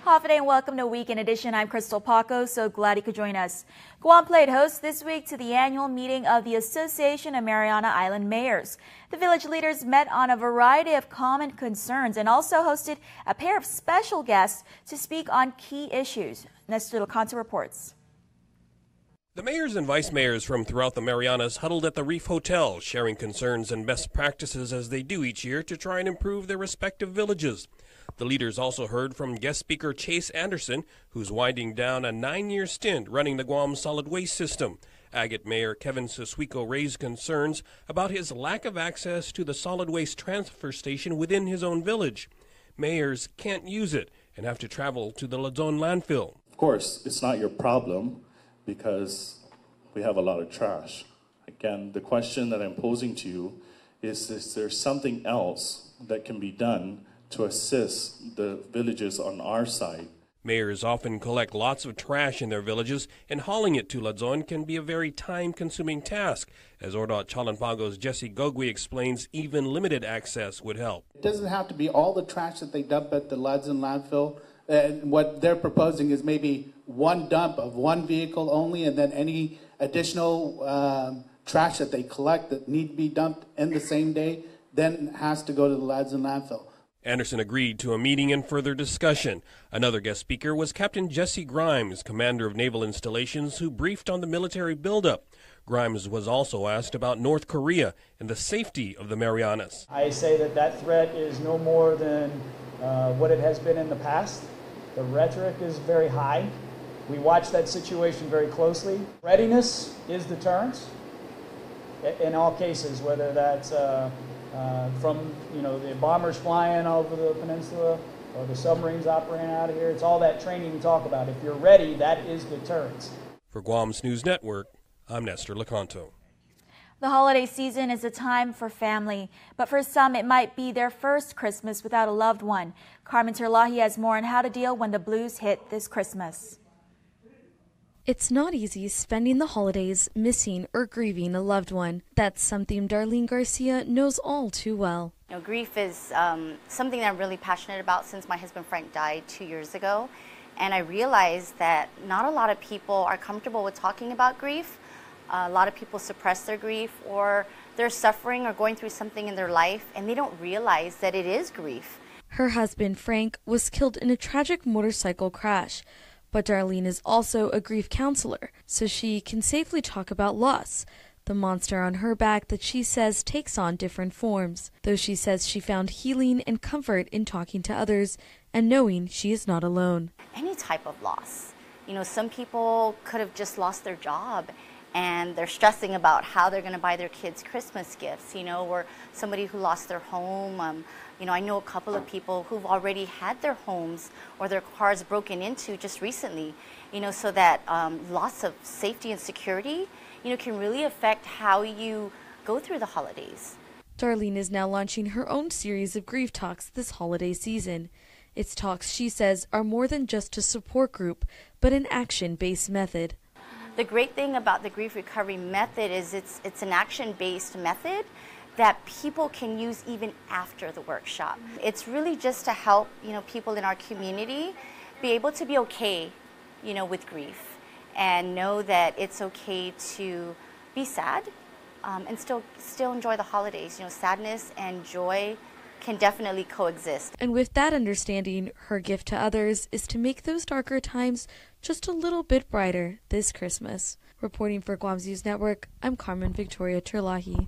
Hafide and welcome to Weekend Edition. I'm Crystal Paco, so glad you could join us. Guam played host this week to the annual meeting of the Association of Mariana Island Mayors. The village leaders met on a variety of common concerns and also hosted a pair of special guests to speak on key issues. Nestor Lecanto reports. The mayors and vice mayors from throughout the Marianas huddled at the Reef Hotel, sharing concerns and best practices as they do each year to try and improve their respective villages. The leaders also heard from guest speaker Chase Anderson, who's winding down a 9-year stint running the Guam solid waste system. Agate Mayor Kevin Siswico raised concerns about his lack of access to the solid waste transfer station within his own village. Mayors can't use it and have to travel to the Luzon landfill. Of course, it's not your problem because we have a lot of trash. Again, the question that I'm posing to you is there something else that can be done to assist the villages on our side? Mayors often collect lots of trash in their villages, and hauling it to Luzon can be a very time-consuming task. As ORDOT Chalanpago's Jesse Gogui explains, even limited access would help. It doesn't have to be all the trash that they dump at the Luzon landfill. What they're proposing is maybe one dump of one vehicle only, and then any additional trash that they collect that need to be dumped in the same day then has to go to the Luzon landfill. Anderson agreed to a meeting and further discussion. Another guest speaker was Captain Jesse Grimes, commander of naval installations, who briefed on the military buildup. Grimes was also asked about North Korea and the safety of the Marianas. I say that threat is no more than what it has been in the past. The rhetoric is very high. We watch that situation very closely. Readiness is deterrence in all cases, whether that's from the bombers flying over the peninsula or the submarines operating out of here. It's all that training we talk about. If you're ready, that is deterrence. For Guam's News Network, I'm Nestor Lecanto. The holiday season is a time for family, but for some it might be their first Christmas without a loved one. Carmen Terlahi has more on how to deal when the blues hit this Christmas. It's not easy spending the holidays missing or grieving a loved one. That's something Darlene Garcia knows all too well. Grief is something that I'm really passionate about since my husband Frank died 2 years ago. And I realized that not a lot of people are comfortable with talking about grief. A lot of people suppress their grief, or they're suffering or going through something in their life and they don't realize that it is grief. Her husband Frank was killed in a tragic motorcycle crash. But Darlene is also a grief counselor, so she can safely talk about loss, the monster on her back that she says takes on different forms, though she says she found healing and comfort in talking to others and knowing she is not alone. Any type of loss. Some people could have just lost their job and they're stressing about how they're going to buy their kids Christmas gifts, or somebody who lost their home. I know a couple of people who've already had their homes or their cars broken into just recently, so that loss of safety and security, can really affect how you go through the holidays. Darlene is now launching her own series of grief talks this holiday season. Its talks, she says, are more than just a support group, but an action-based method. The great thing about the grief recovery method is it's an action-based method that people can use even after the workshop. It's really just to help, people in our community be able to be okay, with grief and know that it's okay to be sad and still enjoy the holidays. Sadness and joy can definitely coexist. And with that understanding, her gift to others is to make those darker times just a little bit brighter this Christmas. Reporting for Guam's News Network, I'm Carmen Victoria Terlahi.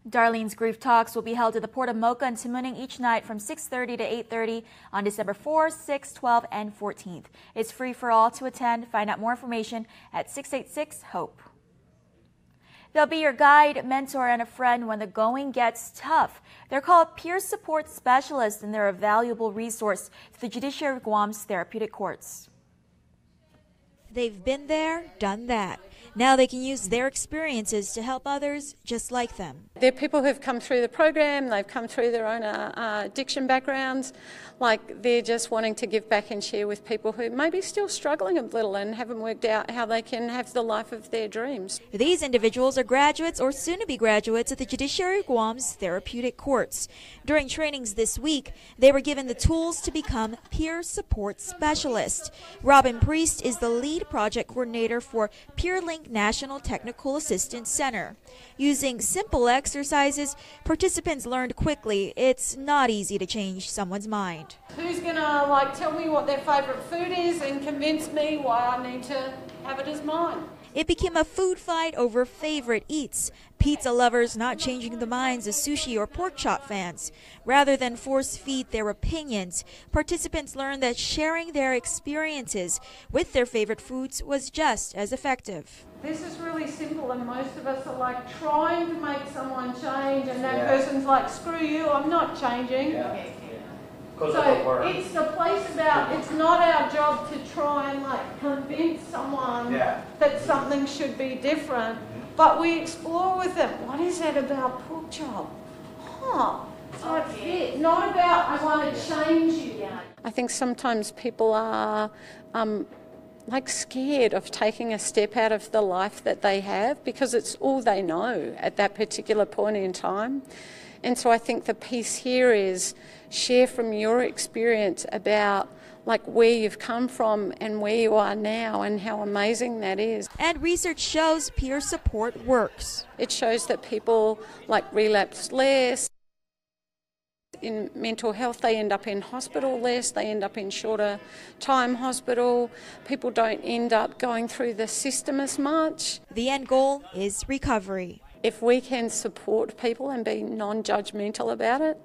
Darlene's Grief Talks will be held at the Port of Mocha and Tamuning each night from 6:30 to 8:30 on December 4, 6, 12, and 14th. It's free for all to attend. Find out more information at 686-HOPE. They'll be your guide, mentor, and a friend when the going gets tough. They're called peer support specialists, and they're a valuable resource to the judiciary of Guam's therapeutic courts. They've been there, done that. Now they can use their experiences to help others just like them. They're people who've come through the program, they've come through their own addiction backgrounds, like they're just wanting to give back and share with people who may be still struggling a little and haven't worked out how they can have the life of their dreams. These individuals are graduates or soon-to-be graduates at the Judiciary of Guam's therapeutic courts. During trainings this week, they were given the tools to become peer support specialists. Robin Priest is the lead project coordinator for PeerLink National Technical Assistance Center. Using simple exercises, participants learned quickly it's not easy to change someone's mind. Who's gonna tell me what their favourite food is and convince me why I need to have it as mine? It became a food fight over favorite eats. Pizza lovers not changing the minds of sushi or pork chop fans. Rather than force feed their opinions, participants learned that sharing their experiences with their favorite foods was just as effective. This is really simple, and most of us are trying to make someone change, and that person's like, screw you, I'm not changing. Yeah. So it's the place about, it's not our job to try and convince someone that something should be different, but we explore with them, what is that about pork chop? So it's it, not about I want to change you. I think sometimes people are scared of taking a step out of the life that they have because it's all they know at that particular point in time. And so I think the piece here is share from your experience about where you've come from and where you are now and how amazing that is. And research shows peer support works. It shows that people relapse less. In mental health, they end up in hospital less, they end up in shorter time hospital. People don't end up going through the system as much. The end goal is recovery. If we can support people and be non-judgmental about it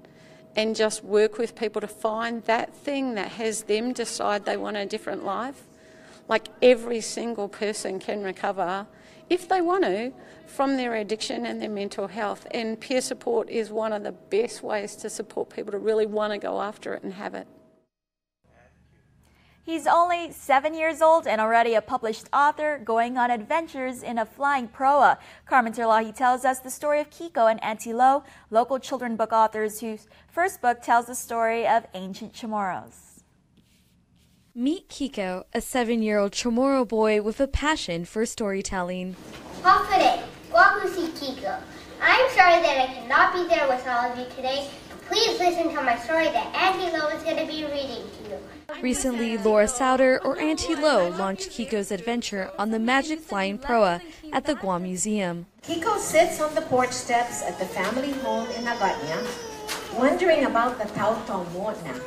and just work with people to find that thing that has them decide they want a different life, every single person can recover, if they want to, from their addiction and their mental health. And peer support is one of the best ways to support people to really want to go after it and have it. He's only 7 years old and already a published author going on adventures in a flying proa. Carmen Terlahi tells us the story of Kiko and Auntie Lo, local children book authors whose first book tells the story of ancient Chamorros. Meet Kiko, a 7-year-old Chamorro boy with a passion for storytelling. Hopefully, welcome to Kiko. I'm sorry that I cannot be there with all of you today. Please listen to my story that Auntie Lo is going to be reading to you. Recently, Laura Souter, or Auntie Lo, launched Kiko's adventure on the magic flying proa at the Guam Museum. Kiko sits on the porch steps at the family home in Naganya, wondering about the Tautomona.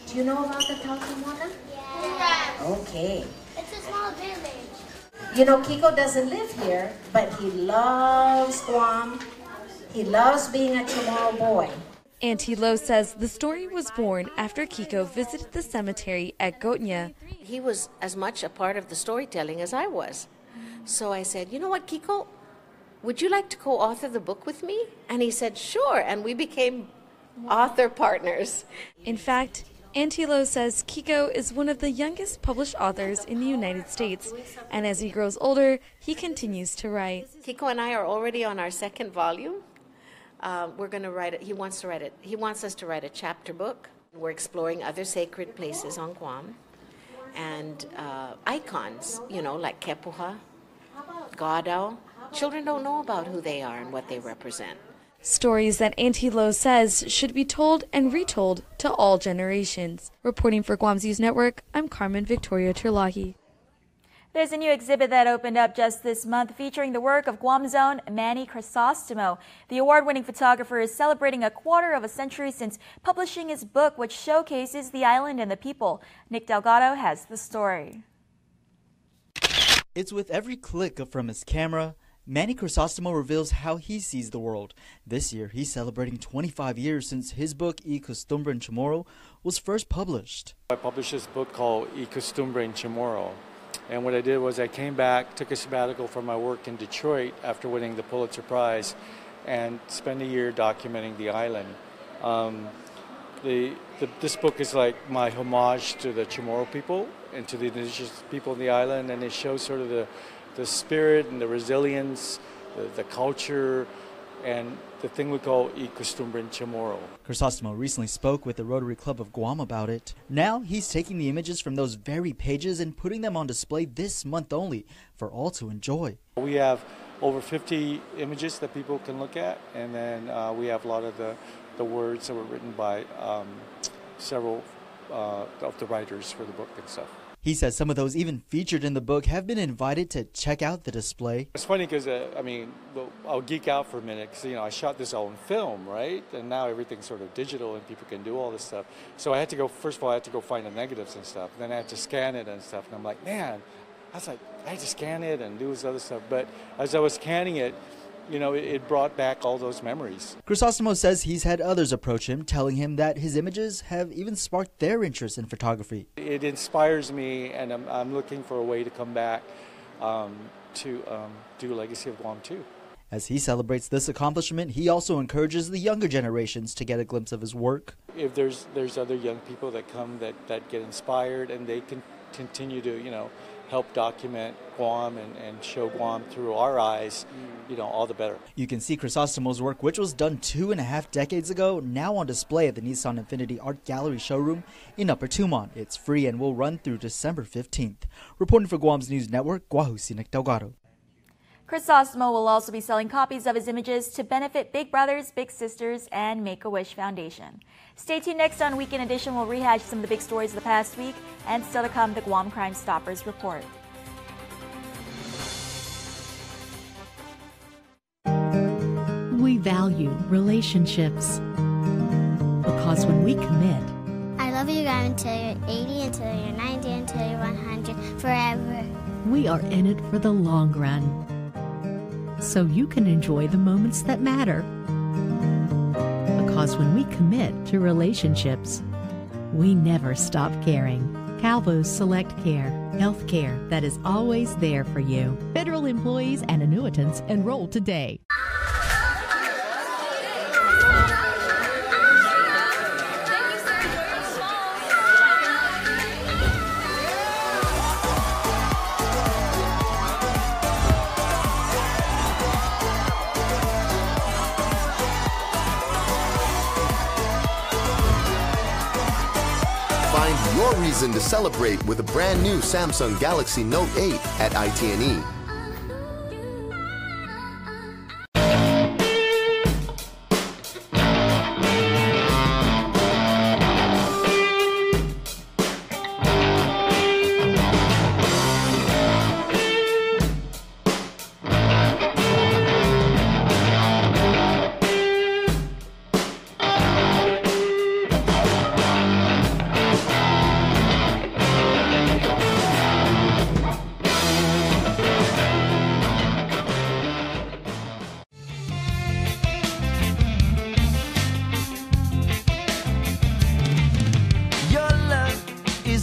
Do you know about the Tautomona? Yes. Okay. It's a small village. You know, Kiko doesn't live here, but he loves Guam. He loves being a Chamorro boy. Auntie Lo says the story was born after Kiko visited the cemetery at Gotnya. He was as much a part of the storytelling as I was. So I said, you know what, Kiko, would you like to co-author the book with me? And he said, sure, and we became author partners. In fact, Auntie Lo says Kiko is one of the youngest published authors in the United States, and as he grows older, he continues to write. Kiko and I are already on our second volume. We're going to write it. He wants to write it. He wants us to write a chapter book. We're exploring other sacred places on Guam and icons, like Kepuha, Godao. Children don't know about who they are and what they represent. Stories that Auntie Lo says should be told and retold to all generations. Reporting for Guam's News Network, I'm Carmen Victoria Terlahi. There's a new exhibit that opened up just this month featuring the work of Guam's own Manny Crisostomo. The award-winning photographer is celebrating a quarter of a century since publishing his book, which showcases the island and the people. Nick Delgado has the story. It's with every click from his camera, Manny Crisostomo reveals how he sees the world. This year, he's celebrating 25 years since his book, Y Costumbre en Chamorro, was first published. I published this book called Y Costumbre en Chamorro. And what I did was I came back, took a sabbatical from my work in Detroit after winning the Pulitzer Prize, and spent a year documenting the island. This book is like my homage to the Chamorro people and to the indigenous people in the island, and it shows sort of the the spirit and the resilience, the culture, and the thing we call y costumbre chamorro. Crisostomo recently spoke with the Rotary Club of Guam about it. Now he's taking the images from those very pages and putting them on display this month only for all to enjoy. We have over 50 images that people can look at, and then we have a lot of the words that were written by several of the writers for the book and stuff. He says some of those even featured in the book have been invited to check out the display. It's funny because, I'll geek out for a minute because, I shot this all in film, right? And now everything's sort of digital and people can do all this stuff. So I had to go, first of all, I had to go find the negatives and stuff. Then I had to scan it and stuff. And I'm like, man, I had to scan it and do this other stuff. But as I was scanning it, it brought back all those memories. Crisostomo says he's had others approach him, telling him that his images have even sparked their interest in photography. It inspires me, and I'm looking for a way to come back to do Legacy of Guam too. As he celebrates this accomplishment, he also encourages the younger generations to get a glimpse of his work. If there's other young people that come that get inspired and they can continue to, help document Guam and show Guam through our eyes, all the better. You can see Crisostomo's work, which was done 2.5 decades ago, now on display at the Nissan Infiniti Art Gallery showroom in Upper Tumon. It's free and will run through December 15th. Reporting for Guam's News Network, Guahusinek Delgado. Crisostomo will also be selling copies of his images to benefit Big Brothers Big Sisters and Make-A-Wish Foundation. Stay tuned. Next on Weekend Edition, we'll rehash some of the big stories of the past week, and still to come, the Guam Crime Stoppers report. We value relationships because when we commit, I love you guys until you're 80, until you're 90, until you're 100, forever. We are in it for the long run, so you can enjoy the moments that matter. Because when we commit to relationships, we never stop caring. Calvo's Select Care, health care that is always there for you. Federal employees and annuitants enroll today. Find your reason to celebrate with a brand new Samsung Galaxy Note 8 at ITNE.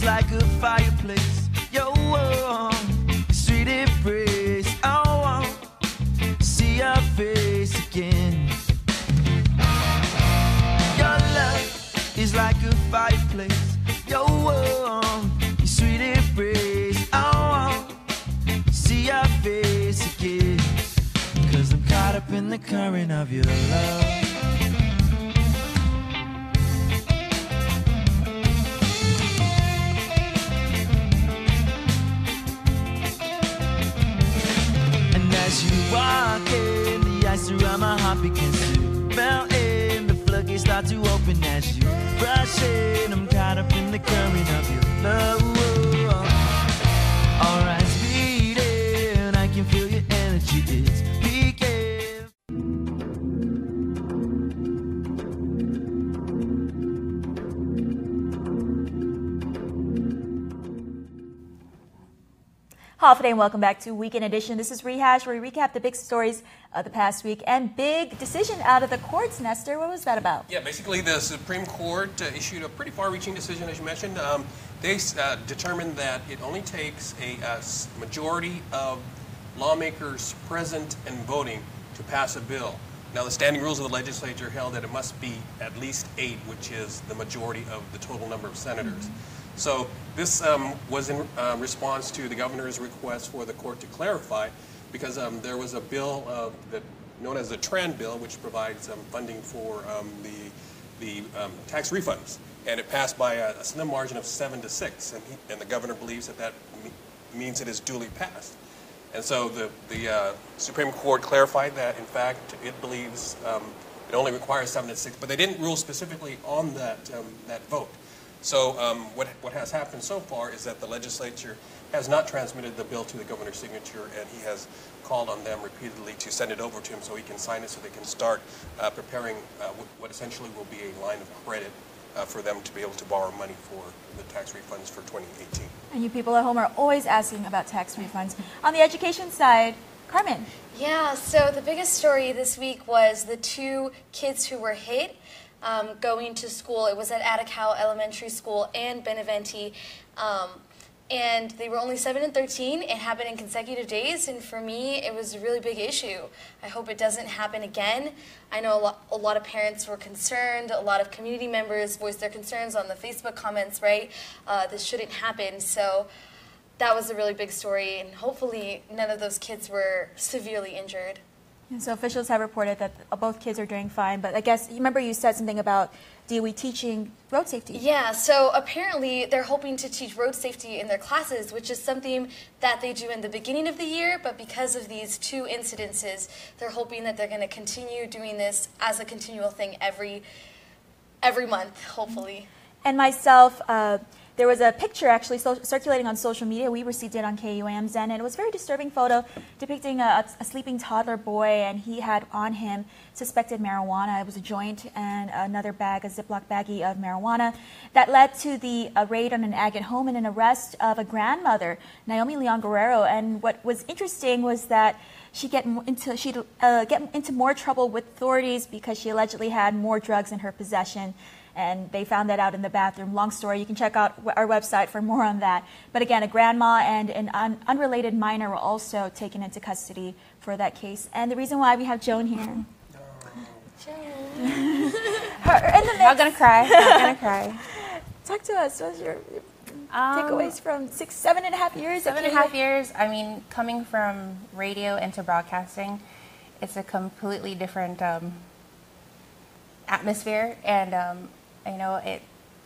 Like a fireplace, your warm, sweet embrace. I want to see your face again. Your love is like a fireplace, your warm, sweet embrace. I want to see your face again, 'cause I'm caught up in the current of your love. Walking, the ice around my heart begins to melt in. The floodgates start to open as you rush in. I'm caught up in the current of your love. Alright, speeding, I can feel your energy, it's peaking. Holiday and welcome back to Weekend Edition. This is Rehash, where we recap the big stories of the past week and big decision out of the courts. Nestor, what was that about? Yeah, basically the Supreme Court issued a pretty far-reaching decision, as you mentioned. They determined that it only takes a majority of lawmakers present and voting to pass a bill. Now, the standing rules of the legislature held that it must be at least 8, which is the majority of the total number of senators. So this was in response to the governor's request for the court to clarify, because there was a bill that known as the TRAN bill, which provides funding for the tax refunds, and it passed by a slim margin of 7-6, and the governor believes that means it is duly passed. And so the Supreme Court clarified that, in fact, it believes it only requires 7-6, but they didn't rule specifically on that vote. So what has happened so far is that the legislature has not transmitted the bill to the governor's signature, and he has called on them repeatedly to send it over to him so he can sign it, so they can start preparing what essentially will be a line of credit for them to be able to borrow money for the tax refunds for 2018. And you people at home are always asking about tax refunds. On the education side, Carmen. Yeah, so the biggest story this week was the 2 kids who were hit going to school. It was at Atticao Elementary School and Beneventi. And they were only 7 and 13. It happened in consecutive days, and for me, it was a really big issue. I hope it doesn't happen again. I know a lot of parents were concerned. A lot of community members voiced their concerns on the Facebook comments, right? This shouldn't happen. So that was a really big story, and hopefully none of those kids were severely injured. And so officials have reported that both kids are doing fine, but I guess, you remember you said something about DOE teaching road safety. Yeah, so apparently they're hoping to teach road safety in their classes, which is something that they do in the beginning of the year, but because of these 2 incidences, they're hoping that they're going to continue doing this as a continual thing every month, hopefully. And myself, there was a picture actually circulating on social media. We received it on KUAM's end, and it was a very disturbing photo depicting a sleeping toddler boy, and he had on him suspected marijuana. It was a joint and another bag, a Ziploc baggie of marijuana. That led to the raid on an Agate home and an arrest of a grandmother, Naomi Leon Guerrero. And what was interesting was that she'd get into more trouble with authorities because she allegedly had more drugs in her possession. And they found that out in the bathroom. Long story. You can check out our website for more on that. But again, a grandma and an unrelated minor were also taken into custody for that case. And the reason why we have Joan here. Joan. Not gonna cry. Not gonna cry. Talk to us. What's your takeaways from 7.5 years? 7.5 years. I mean, coming from radio into broadcasting, it's a completely different atmosphere, and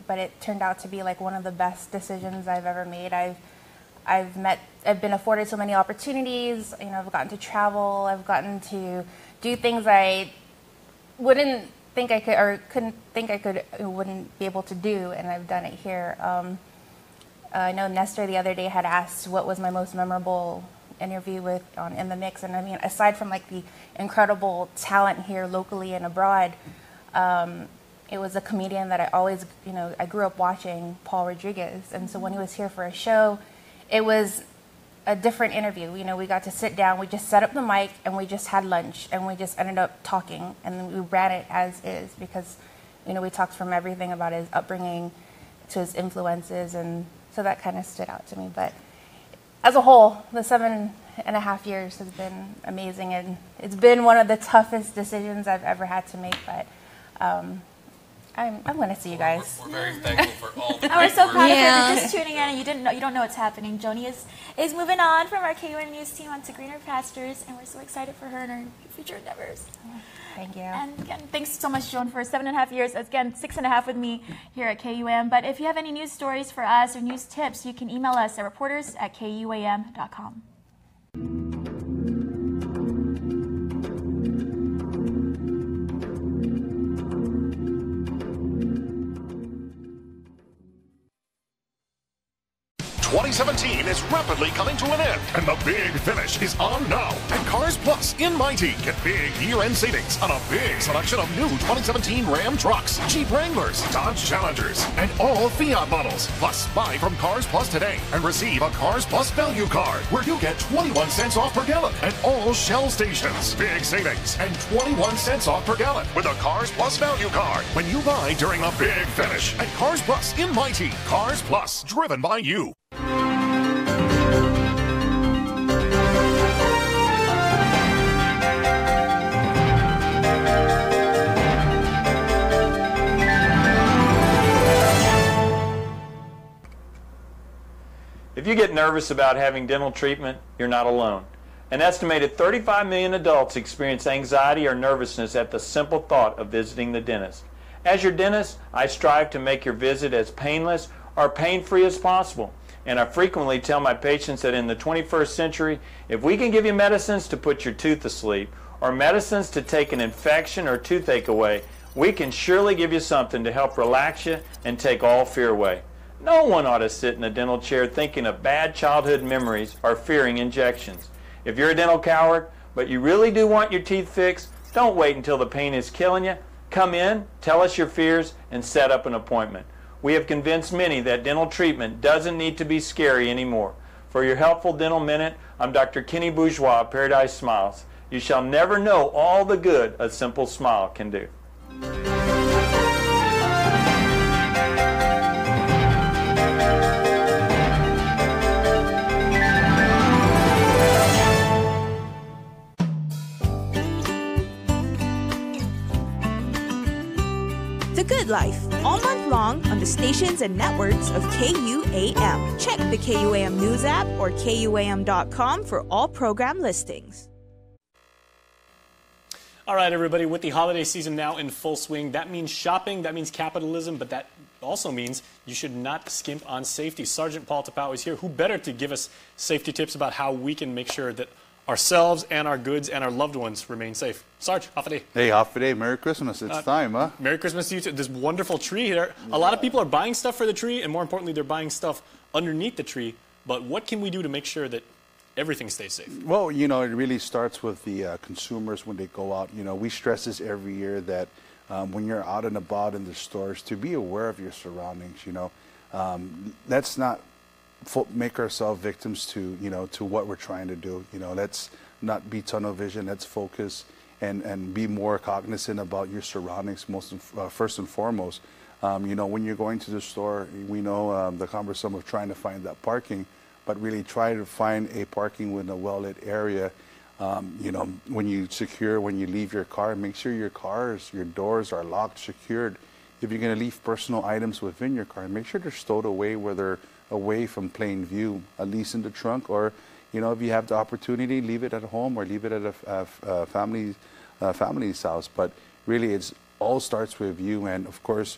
but it turned out to be like one of the best decisions I've ever made. I've been afforded so many opportunities. I've gotten to travel. I've gotten to do things I wouldn't think I could, or couldn't think I could, wouldn't be able to do, and I've done it here. I know Nestor the other day had asked what was my most memorable interview with in the mix, and I mean, aside from like the incredible talent here locally and abroad, it was a comedian that I always, I grew up watching, Paul Rodriguez. And so when he was here for a show, it was a different interview. We got to sit down, we just set up the mic, and we just had lunch, and we just ended up talking, and we ran it as is, because, we talked from everything about his upbringing to his influences, and so that kind of stood out to me. But as a whole, the 7.5 years has been amazing, and it's been one of the toughest decisions I've ever had to make, but I'm going to see you guys. We're very thankful for all the We're so proud of her. Yeah. If you're just tuning in and you don't know what's happening, Joni is moving on from our KUAM News team onto greener pastures, and we're so excited for her and her future endeavors. Thank you. And again, thanks so much, Joan, for 7.5 years. Again, 6.5 with me here at KUAM. But if you have any news stories for us or news tips, you can email us at reporters@kuam.com. '17 is rapidly coming to an end, and the big finish is on now. At Cars Plus in Mighty, get big year-end savings on a big selection of new 2017 Ram trucks, Jeep Wranglers, Dodge Challengers, and all Fiat models. Plus, buy from Cars Plus today and receive a Cars Plus value card, where you get 21 cents off per gallon at all Shell stations. Big savings and 21 cents off per gallon with a Cars Plus value card when you buy during the big finish at Cars Plus in Mighty. Cars Plus, driven by you. you get nervous about having dental treatment, you're not alone. An estimated 35 million adults experience anxiety or nervousness at the simple thought of visiting the dentist. As your dentist, I strive to make your visit as painless or pain-free as possible. And I frequently tell my patients that in the 21st century, if we can give you medicines to put your tooth to sleep or medicines to take an infection or toothache away, we can surely give you something to help relax you and take all fear away. No one ought to sit in a dental chair thinking of bad childhood memories or fearing injections. If you're a dental coward, but you really do want your teeth fixed, don't wait until the pain is killing you. Come in, tell us your fears, and set up an appointment. We have convinced many that dental treatment doesn't need to be scary anymore. For your helpful dental minute, I'm Dr. Kenny Bourgeois of Paradise Smiles. You shall never know all the good a simple smile can do. The Good Life, all month long on the stations and networks of KUAM. Check the KUAM News app or KUAM.com for all program listings. All right, everybody, with the holiday season now in full swing, that means shopping, that means capitalism, but that also means you should not skimp on safety. Sergeant Paul Tapau is here. Who better to give us safety tips about how we can make sure that ourselves and our goods and our loved ones remain safe? Sarge, Hafade. Hey, Hafade. Merry Christmas. It's time, huh? Merry Christmas to you too. This wonderful tree here. Yeah. A lot of people are buying stuff for the tree, and more importantly, they're buying stuff underneath the tree. But what can we do to make sure that everything stays safe? Well, you know, it really starts with the consumers when they go out. You know, we stress this every year that when you're out and about in the stores, to be aware of your surroundings. You know, let's not make ourselves victims to, you know, to what we're trying to do. You know, let's not be tunnel vision. Let's focus and be more cognizant about your surroundings first and foremost. You know, when you're going to the store, we know the cumbersome of trying to find that parking, but really try to find a parking within a well-lit area. You know, when you leave your car, make sure your doors are locked, secured. If you're going to leave personal items within your car, make sure they're stowed away where they're away from plain view, at least in the trunk, or, you know, if you have the opportunity, leave it at home or leave it at a family's house. But really, it all starts with you. And of course,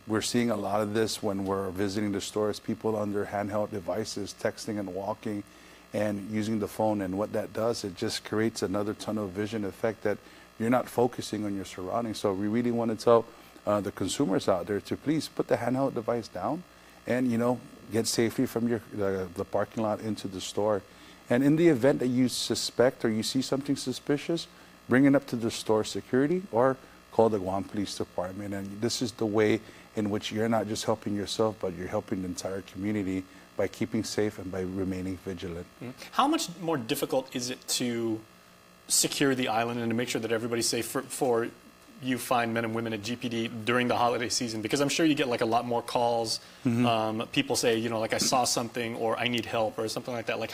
we're seeing a lot of this when we're visiting the stores, people on their handheld devices, texting and walking and using the phone. And what that does, it just creates another tunnel vision effect that you're not focusing on your surroundings. So we really want to tell the consumers out there to please put the handheld device down and, you know, get safely from the parking lot into the store. And in the event that you suspect or you see something suspicious, bring it up to the store security or call the Guam Police Department. And this is the way in which you're not just helping yourself, but you're helping the entire community by keeping safe and by remaining vigilant. How much more difficult is it to secure the island and to make sure that everybody's safe for you fine men and women at GPD during the holiday season? Because I'm sure you get like a lot more calls. People say, you know, like I saw something or I need help or something like that. Like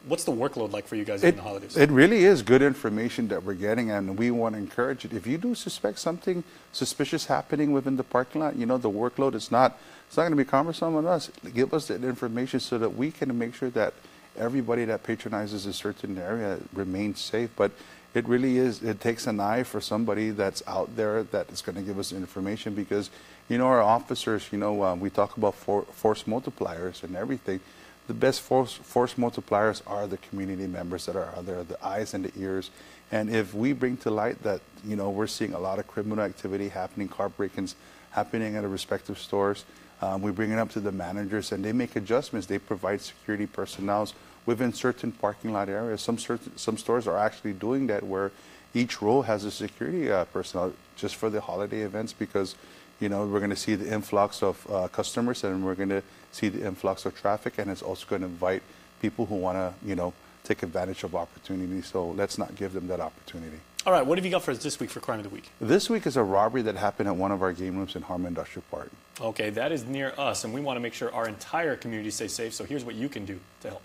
what's the workload like for you guys in the holidays? It really is good information that we're getting, and we want to encourage it. If you do suspect something suspicious happening within the parking lot, you know, the workload it's not going to be cumbersome on us. Give us that information so that we can make sure that everybody that patronizes a certain area remains safe. But it really is, it takes an eye for somebody that's out there that is going to give us information because, you know, our officers, you know, we talk about force multipliers and everything. The best force multipliers are the community members that are out there, the eyes and the ears. And if we bring to light that, you know, we're seeing a lot of criminal activity happening, car break-ins happening at the respective stores, we bring it up to the managers and they make adjustments. They provide security personnel within certain parking lot areas. Some stores are actually doing that where each row has a security personnel just for the holiday events because, you know, we're going to see the influx of customers and we're going to see the influx of traffic, and it's also going to invite people who want to, you know, take advantage of opportunities. So let's not give them that opportunity. All right, what have you got for us this week for Crime of the Week? This week is a robbery that happened at one of our game rooms in Harmon Industrial Park. Okay, that is near us, and we want to make sure our entire community stays safe, so here's what you can do to help.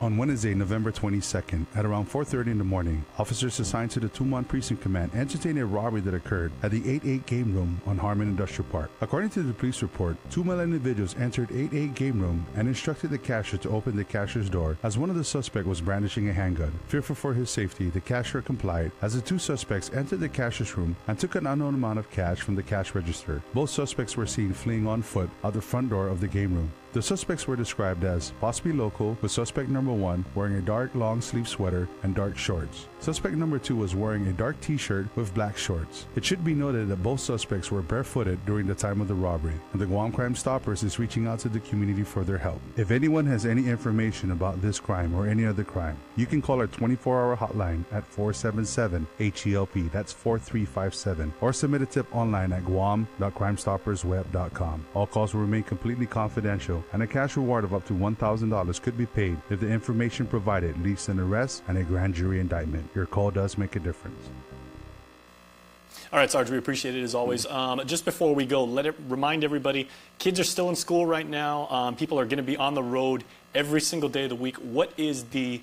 On Wednesday, November 22nd, at around 4:30 in the morning, officers assigned to the Tumon Precinct Command entertained a robbery that occurred at the 88 Game Room on Harmon Industrial Park. According to the police report, two male individuals entered 88 Game Room and instructed the cashier to open the cashier's door as one of the suspects was brandishing a handgun. Fearful for his safety, the cashier complied as the two suspects entered the cashier's room and took an unknown amount of cash from the cash register. Both suspects were seen fleeing on foot out the front door of the game room. The suspects were described as possibly local, with suspect number 1 wearing a dark long sleeve sweater and dark shorts. Suspect number 2 was wearing a dark t-shirt with black shorts. It should be noted that both suspects were barefooted during the time of the robbery, and the Guam Crime Stoppers is reaching out to the community for their help. If anyone has any information about this crime or any other crime, you can call our 24-hour hotline at 477-HELP, that's 4357, or submit a tip online at guam.crimestoppersweb.com. All calls will remain completely confidential, and a cash reward of up to $1,000 could be paid if the information provided leads to an arrest and a grand jury indictment. Your call does make a difference. All right, Sarge, we appreciate it as always. Just before we go, remind everybody, kids are still in school right now. People are going to be on the road every single day of the week. What is the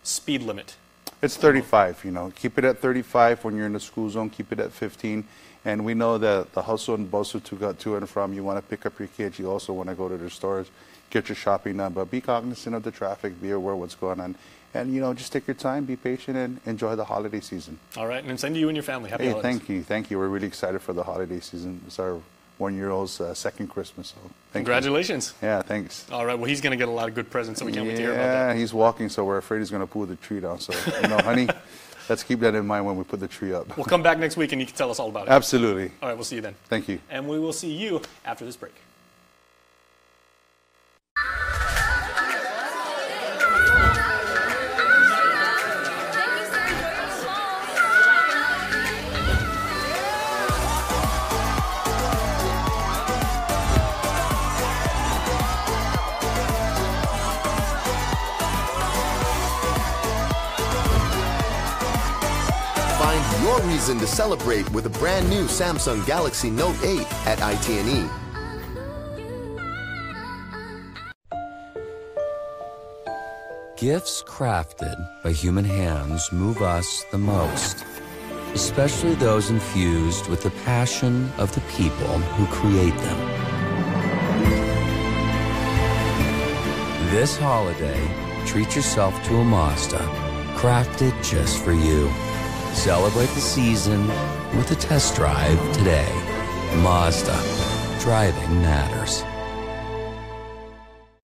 speed limit? It's 35, Keep it at 35 when you're in the school zone. Keep it at 15. And we know that the hustle and bustle to go to and from, you want to pick up your kids. You also want to go to the stores, get your shopping done. But be cognizant of the traffic, be aware of what's going on. And, just take your time, be patient, and enjoy the holiday season. All right, and same to you and your family. Happy holidays. Thank you. We're really excited for the holiday season. It's our one-year-old's second Christmas. So congratulations. Yeah, thanks. All right, well, he's going to get a lot of good presents, so we can't wait to hear about that. Yeah, he's walking, so we're afraid he's going to pull the tree down. So, honey, let's keep that in mind when we put the tree up. We'll come back next week and you can tell us all about it. Absolutely. All right, we'll see you then. Thank you. And we will see you after this break. Your reason to celebrate with a brand new Samsung Galaxy Note 8 at ITNE. Gifts crafted by human hands move us the most, especially those infused with the passion of the people who create them. This holiday, treat yourself to a Mazda, crafted just for you. Celebrate the season with a test drive today. Mazda. Driving matters.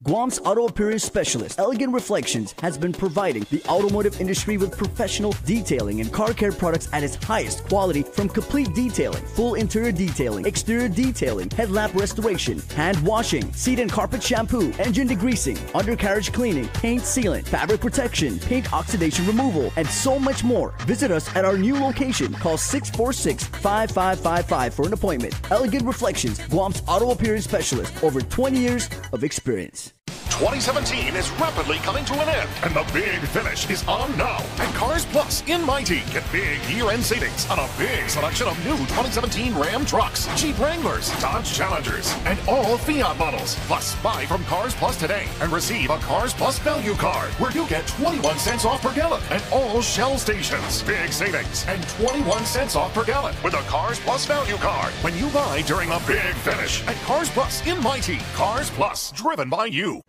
Guam's auto appearance specialist, Elegant Reflections, has been providing the automotive industry with professional detailing and car care products at its highest quality, from complete detailing, full interior detailing, exterior detailing, headlamp restoration, hand washing, seat and carpet shampoo, engine degreasing, undercarriage cleaning, paint sealant, fabric protection, paint oxidation removal, and so much more. Visit us at our new location. Call 646-5555 for an appointment. Elegant Reflections, Guam's auto appearance specialist, over 20 years of experience. 2017 is rapidly coming to an end, and the big finish is on now. At Cars Plus in Mighty, get big year-end savings on a big selection of new 2017 Ram trucks, Jeep Wranglers, Dodge Challengers, and all Fiat models. Plus, buy from Cars Plus today and receive a Cars Plus value card, where you get 21 cents off per gallon at all Shell stations. Big savings and 21 cents off per gallon with a Cars Plus value card when you buy during the big finish at Cars Plus in Mighty. Cars Plus, driven by you.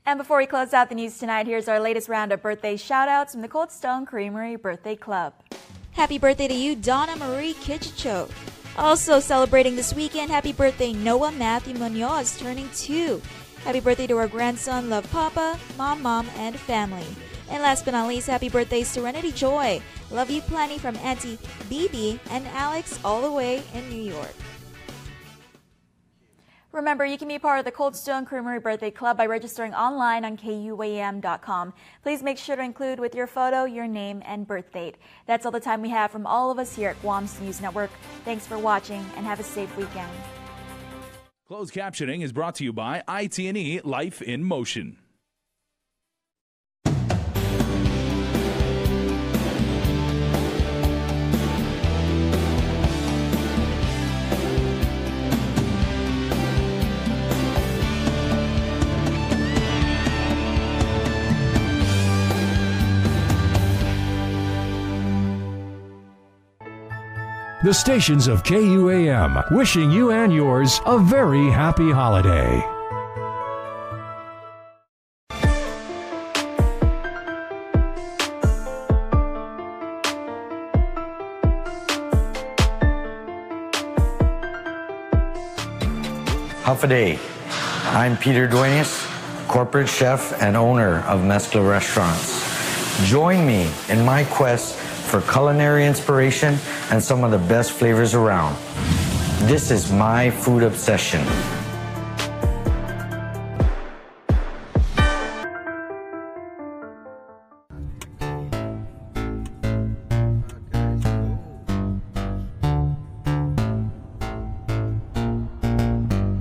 And before we close out the news tonight, here's our latest round of birthday shout-outs from the Cold Stone Creamery Birthday Club. Happy birthday to you, Donna Marie Kitchicho. Also celebrating this weekend, happy birthday, Noah Matthew Munoz, turning 2. Happy birthday to our grandson, Love Papa, Mom, and family. And last but not least, happy birthday, Serenity Joy. Love you plenty from Auntie BB and Alex all the way in New York. Remember, you can be part of the Cold Stone Creamery Birthday Club by registering online on KUAM.com. Please make sure to include with your photo your name and birth date. That's all the time we have from all of us here at Guam's News Network. Thanks for watching and have a safe weekend. Closed captioning is brought to you by ITNE Life in Motion. the stations of KUAM, wishing you and yours a very happy holiday. Howfa-day. I'm Peter Duenas, corporate chef and owner of Mezcla Restaurants. Join me in my quest for culinary inspiration and some of the best flavors around. This is my food obsession.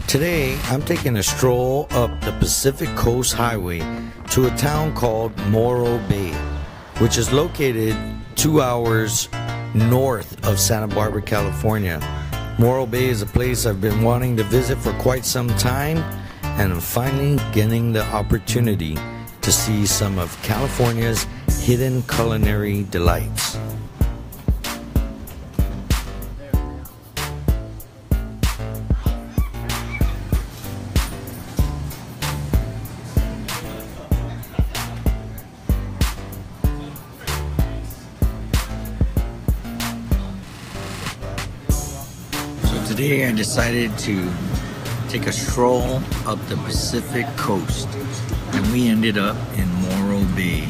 Today, I'm taking a stroll up the Pacific Coast Highway to a town called Morro Bay, which is located 2 hours north of Santa Barbara, California. Morro Bay is a place I've been wanting to visit for quite some time, and I'm finally getting the opportunity to see some of California's hidden culinary delights. Today I decided to take a stroll up the Pacific Coast, and we ended up in Morro Bay.